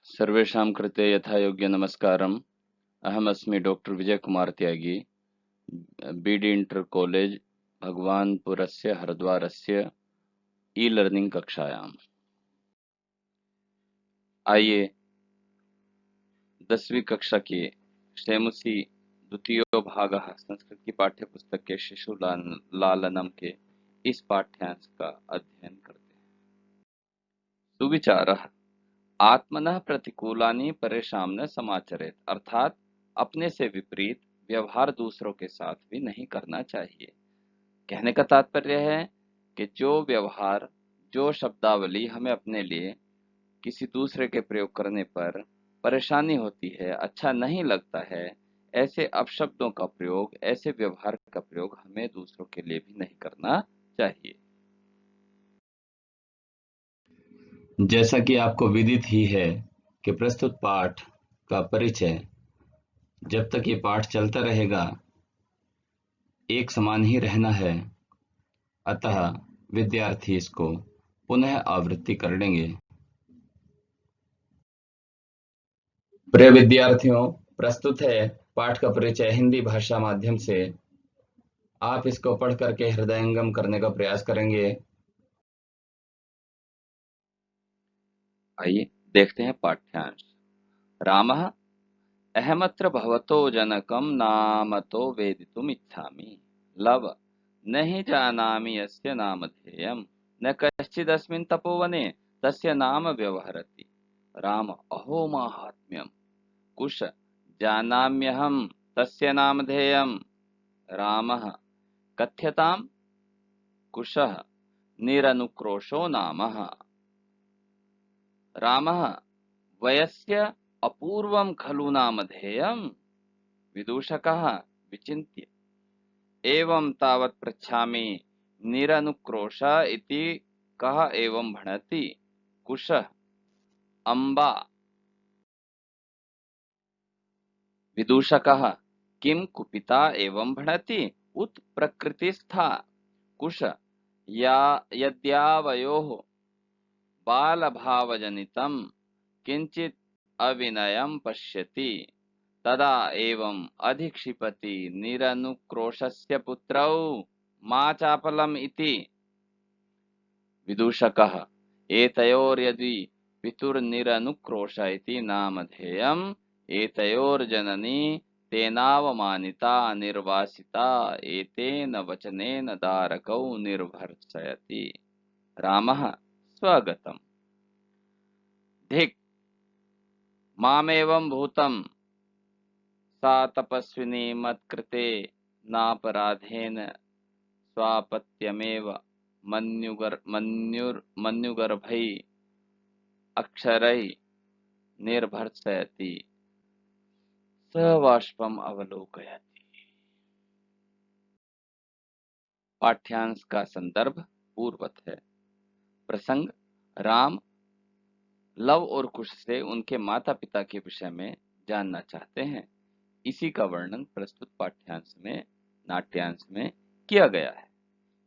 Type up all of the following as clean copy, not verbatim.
सर्वेषां कृते यथा योग्य नमस्कारम्। अहमस्मि doctor Vijay Kumar Tyagi, BD inter college भगवानपुरस्य हरिद्वारस्य ई लर्निंग कक्षायाम्। आइए 10वीं कक्षा के क्षेमुसी द्वितीयो भागः संस्कृत की पाठ्यपुस्तक के शिशु लालनम के इस पाठ्यांश का अध्ययन करते हैं। सुविचारः आत्मनः प्रतिकूलानि परेशान न समाचरेत, अर्थात अपने से विपरीत व्यवहार दूसरों के साथ भी नहीं करना चाहिए। कहने का तात्पर्य है कि जो व्यवहार, जो शब्दावली हमें अपने लिए किसी दूसरे के प्रयोग करने पर परेशानी होती है, अच्छा नहीं लगता है, ऐसे अपशब्दों का प्रयोग, ऐसे व्यवहार का प्रयोग हमें दूसरों के लिए भी नहीं करना चाहिए। जैसा कि आपको विदित ही है कि प्रस्तुत पाठ का परिचय, जब तक ये पाठ चलता रहेगा एक समान ही रहना है, अतः विद्यार्थी इसको पुनः आवृत्ति कर लेंगे। प्रिय विद्यार्थियों, प्रस्तुत है पाठ का परिचय हिंदी भाषा माध्यम से। आप इसको पढ़ करके हृदयंगम करने का प्रयास करेंगे। आइए देखते हैं पाठ्यांश। रामः अहमत्र भवतो जनकं नामतो वेदितुम् इच्छामि। लव न हि जानामि यस्य नामधेयं, न कश्चिदस्मिन् तपोवने तस्य नाम व्यवहरति। राम अहो माहात्म्यं। कुश जानाम्यहं तस्य नामधेयं। रामः कथ्यतां। कुशः निरनुक्रोशो नामः। रामः वयस्य अपूर्वं खलु नामधेयम्। विदूषकः विचिन्त्य एवं तावत् पृच्छामि, निरनुक्रोश इति कः एवं भणति। कुशः अम्बा। विदूषकः किं कुपिता एवं भणति उत प्रकृतिस्था। कुश या यद्यावयोः बालभावजनितं किंचित् अविनयं पश्यति, तदा एवं अधिक्षिपति निरनुक्रोशस्य पुत्रौ मा चापलम् इति। विदूषकः एतयोर्यदि पितुर्निरनुक्रोश इति नामधेयम्, एतयोर्जननी तेनावमानिता निर्वासिता एतेन वचनेन दारकौ निर्भर्त्सयति। रामः स्वगतम्। धिक् मामेवं भूतं सा तपस्विनी मत्कृते नापराधेन स्वापत्यमेव मन्युगर्भै अक्षरै निर्भर्त्सयति सवाष्पम अवलोकयति। पाठ्यांश का संदर्भ पूर्वत है। प्रसंग राम लव और कुश से उनके माता पिता के विषय में जानना चाहते हैं। इसी का वर्णन प्रस्तुत पाठ्यांश में, नाट्यांश में किया गया है।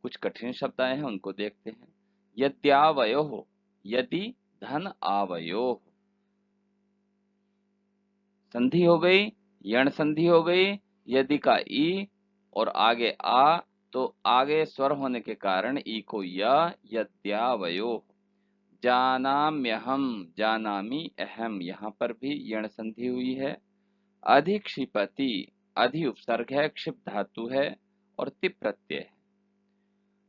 कुछ कठिन शब्द आए हैं, उनको देखते हैं। यद्यावयोः, यदि धन आवयोः, संधि हो गई, यण संधि हो गई, यदि का ई और आगे आ, तो आगे स्वर होने के कारण ई को य, यद्यावयोः। जानाम्यहम, जानामि, अहम, यहाँ पर भी यण संधि हुई है। अधिक्षिपति, अधि उपसर्ग है, क्षिप धातु है और तिप प्रत्यय है।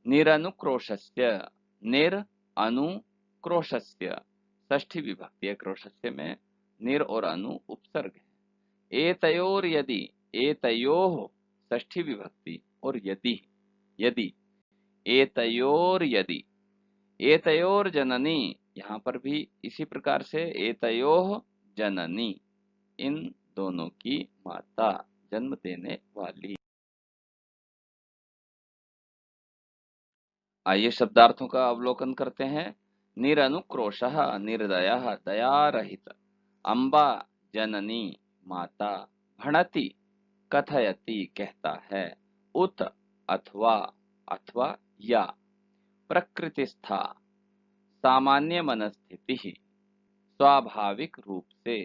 निरनुक्रोशस्य, निर अनुक्रोशस्य, षष्ठी विभक्ति है क्रोशस्य में, निर और अनु उपसर्ग है। एतयोर यदि, एतयोः षष्ठी विभक्ति और यदि, यदि एतयोर यदि, एतयोर जननी, यहाँ पर भी इसी प्रकार से एतयोः जननी, इन दोनों की माता, जन्म देने वाली। आइए शब्दार्थों का अवलोकन करते हैं। निरनुक्रोशः निर्दयः दयारहित, अम्बा जननी माता, भणति कथयति कहता है, उत अथवा, अथवा या, प्रकृतिस्था सामान्य मनस्थिति, स्वाभाविक रूप से।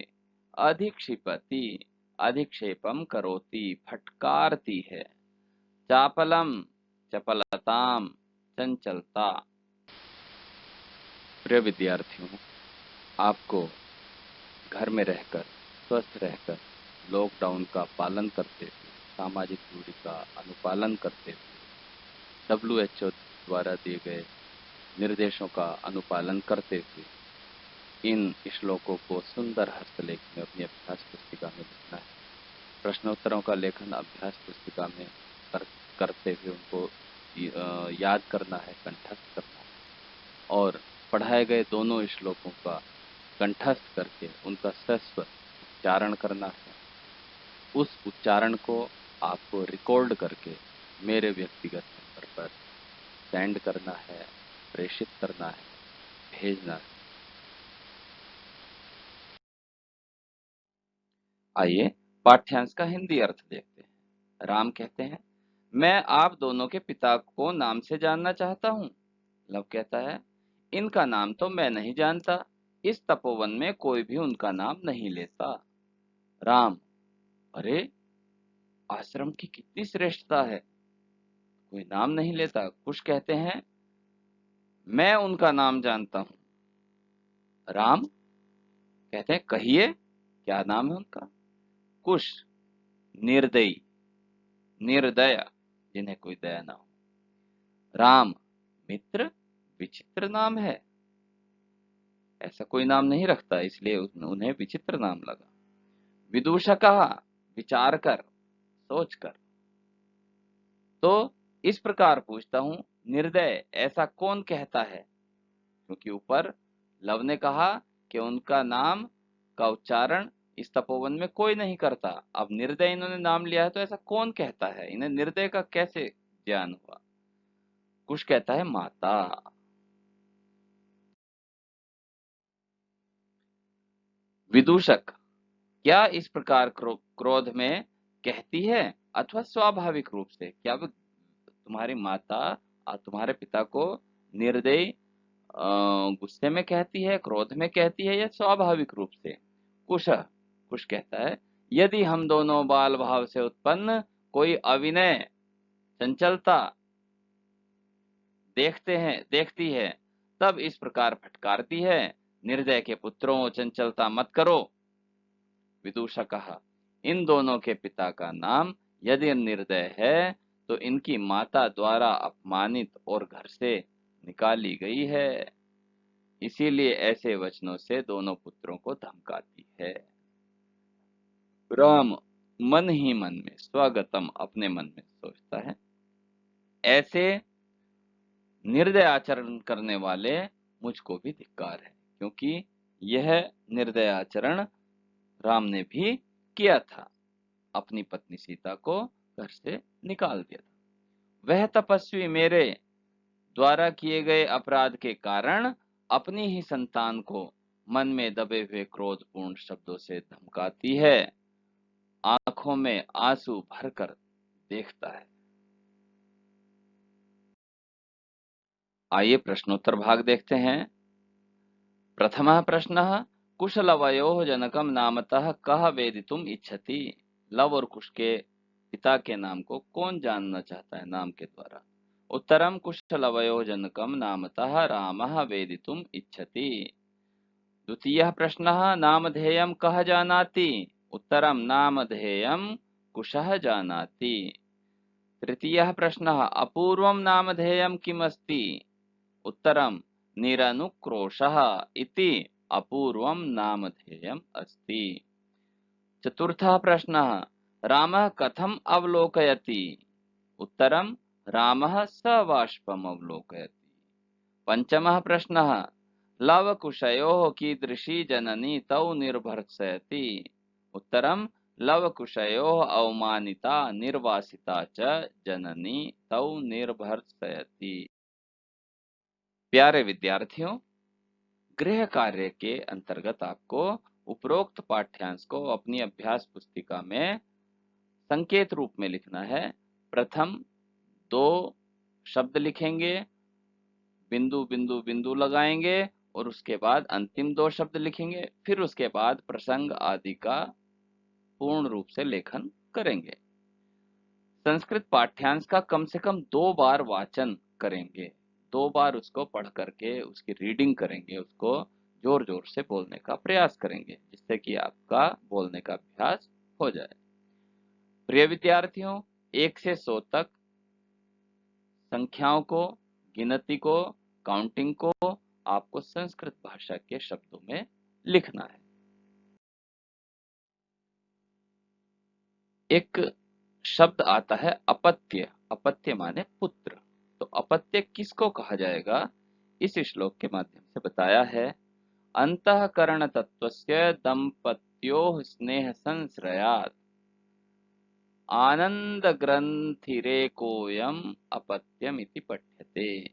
अधिक्षिपति अधिक्षेपम करोति फटकारती है। चापलम चपलताम चंचलता। प्रिय विद्यार्थियों, आपको घर में रहकर स्वस्थ रहकर लॉकडाउन का पालन करते हुए, सामाजिक दूरी का अनुपालन करते हुए, WHO द्वारा दिए गए निर्देशों का अनुपालन करते हुए इन श्लोकों को सुंदर हस्तलेख में अपनी अभ्यास पुस्तिका में लिखना है। प्रश्नोत्तरों का लेखन अभ्यास पुस्तिका में करते हुए उनको याद करना है, कंठस्थ करना है और पढ़ाए गए दोनों श्लोकों का कंठस्थ करके उनका सस्वर उच्चारण करना है। उस उच्चारण को आपको रिकॉर्ड करके मेरे व्यक्तिगत नंबर पर सेंड करना है, प्रेषित करना है, भेजना है। आइए पाठ्यांश का हिंदी अर्थ देखते हैं। राम कहते हैं, मैं आप दोनों के पिता को नाम से जानना चाहता हूँ। लव कहता है, इनका नाम तो मैं नहीं जानता। इस तपोवन में कोई भी उनका नाम नहीं लेता। राम, अरे आश्रम की कितनी श्रेष्ठता है, कोई नाम नहीं लेता। कुश कहते हैं, मैं उनका नाम जानता हूं। राम कहते हैं, कहिए क्या नाम है उनका। कुश, निर्दयी, निर्दय, जिन्हें कोई दया ना हो। राम, मित्र, विचित्र नाम है, ऐसा कोई नाम नहीं रखता, इसलिए उन्हें विचित्र नाम लगा। विदूषकः, विचार कर, सोच कर। तो इस प्रकार पूछता हूं, निर्दय ऐसा कौन कहता है? क्योंकि ऊपर लव ने कहा कि उनका नाम का उच्चारण इस तपोवन में कोई नहीं करता। अब निर्दय इन्होंने नाम लिया है, तो ऐसा कौन कहता है? इन्हें निर्दय का कैसे ज्ञान हुआ? कुछ कहता है माता। विदूषक, क्या इस प्रकार क्रोध में कहती है अथवा स्वाभाविक रूप से? क्या वो तुम्हारी माता तुम्हारे पिता को निर्दयी गुस्से में कहती है, क्रोध में कहती है, या स्वाभाविक रूप से? कुश कहता है, यदि हम दोनों बाल भाव से उत्पन्न कोई अविनय चंचलता देखती है, तब इस प्रकार फटकारती है, निर्दय के पुत्रों चंचलता मत करो। विदूषकः, इन दोनों के पिता का नाम यदि निर्दय है तो इनकी माता द्वारा अपमानित और घर से निकाली गई है, इसीलिए ऐसे वचनों से दोनों पुत्रों को धमकाती है। राम मन ही मन में, स्वगतम, अपने मन में सोचता है, ऐसे निर्दय आचरण करने वाले मुझको भी धिक्कार है, क्योंकि यह निर्दय आचरण राम ने भी किया था, अपनी पत्नी सीता को घर से निकाल दिया था। वह तपस्वी मेरे द्वारा किए गए अपराध के कारण अपनी ही संतान को मन में दबे हुए क्रोधपूर्ण शब्दों से धमकाती है, आंखों में आंसू भरकर देखता है। आइए प्रश्नोत्तर भाग देखते हैं। प्रथमः प्रश्नः, कुशलवयोः जनकम नामतः कः वेदितुम् इच्छति? लव और कुश के पिता के नाम को कौन जानना चाहता है नाम के द्वारा? उत्तरम, कुशलवयोः जनकम नामतः रामः वेदितुम् इच्छति। द्वितीयः प्रश्नः, नामधेयं कः जानाति? उत्तरम, नामधेयं कुशः जानाति। तृतीयः प्रश्नः, अपूर्वं नामधेयं किमस्ति? उत्तरम, निरनुक्रोशः इति अपूर्वं नामधेयम् अस्ति। चतुर्थः प्रश्नः, रामः कथम् अवलोकयति? उत्तरम, रामः सबाष्पम् अवलोकयति। पंचमः प्रश्नः, लवकुशयोः कीदृशी जननी तौ निर्भर्त्सयति? उत्तरम, लवकुशयोः अवमानिता निर्वासिता च जननी तौ निर्भर्त्सयति। प्यारे विद्यार्थियों, गृह कार्य के अंतर्गत आपको उपरोक्त पाठ्यांश को अपनी अभ्यास पुस्तिका में संकेत रूप में लिखना है। प्रथम 2 शब्द लिखेंगे, बिंदु बिंदु बिंदु लगाएंगे और उसके बाद अंतिम 2 शब्द लिखेंगे, फिर उसके बाद प्रसंग आदि का पूर्ण रूप से लेखन करेंगे। संस्कृत पाठ्यांश का कम से कम 2 बार वाचन करेंगे। 2 बार उसको पढ़ करके उसकी रीडिंग करेंगे, उसको जोर-जोर से बोलने का प्रयास करेंगे, जिससे कि आपका बोलने का अभ्यास हो जाए। प्रिय विद्यार्थियों, 1 से 100 तक संख्याओं को, गिनती को, काउंटिंग को आपको संस्कृत भाषा के शब्दों में लिखना है। एक शब्द आता है अपत्य। अपत्य माने पुत्र। तो अपत्य किसको कहा जाएगा, इस श्लोक के माध्यम से बताया है। अंतःकरण तत्वस्य दंपत्योः स्नेह संश्रयात् आनंद ग्रंथिरेकोयम अपत्यमिति पठ्यते।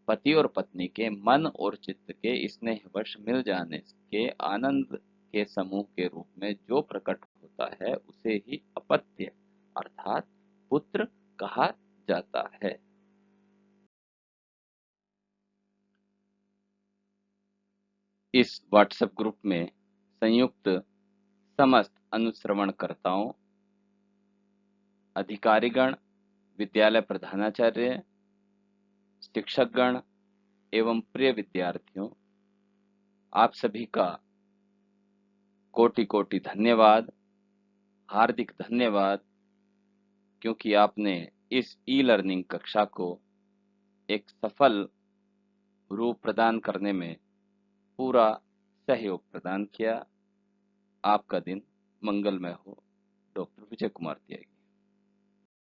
पति और पत्नी के मन और चित्त के स्नेहवश मिल जाने के आनंद के समूह के रूप में जो प्रकट होता है उसे ही अपत्य अर्थात पुत्र कहा जाता है। इस व्हाट्सएप ग्रुप में संयुक्त समस्त अनुश्रवणकर्ताओं, अधिकारीगण, विद्यालय प्रधानाचार्य, शिक्षकगण एवं प्रिय विद्यार्थियों, आप सभी का कोटि कोटि धन्यवाद, हार्दिक धन्यवाद, क्योंकि आपने इस ई लर्निंग कक्षा को एक सफल रूप प्रदान करने में पूरा सहयोग प्रदान किया। आपका दिन मंगलमय हो। डॉक्टर विजय कुमार तिवारी।